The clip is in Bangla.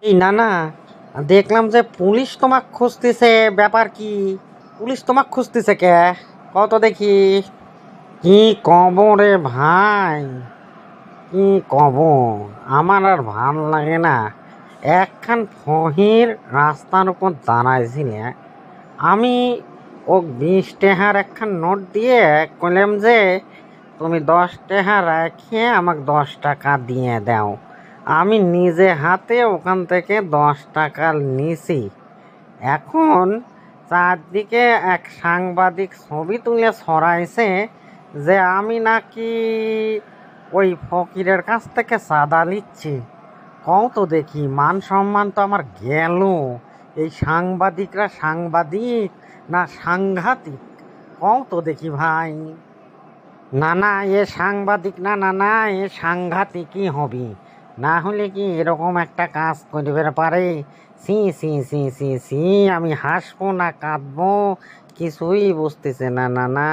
এই না না, দেখলাম যে পুলিশ তোমাক খুঁজতেছে। ব্যাপার কি? পুলিশ তোমাক খুঁজতেছে কে? কত দেখি। কি কব রে ভাই, কি কব? আমার আর ভাল লাগে না। একখান ফহির রাস্তার উপর দাঁড়াইছিলে, আমি ও 20 টাকার একখান নোট দিয়ে কইলাম যে তুমি 10 টাকা রেখে আমাকে 10 টাকা দিয়ে দাও। আমি নিজে হাতে ওখান থেকে 10 টাকা নিছি। এখন চারদিকে এক সাংবাদিক ছবি তুলে ছড়াইছে যে আমি নাকি ওই ফকিরের কাছ থেকে চাঁদা নিচ্ছি। কও তো দেখি, মান সম্মান তো আমার গেল। এই সাংবাদিকরা সাংবাদিক না সাংঘাতিক? কও তো দেখি ভাই। না না, এ সাংবাদিক না, না না, এ সাংঘাতিকই হবে। না হলে কি এরকম একটা কাজ করতে পারে? সি সি সি সি সি, আমি হাসবো না কাঁদবো কিছুই বুঝতেছে না। না না।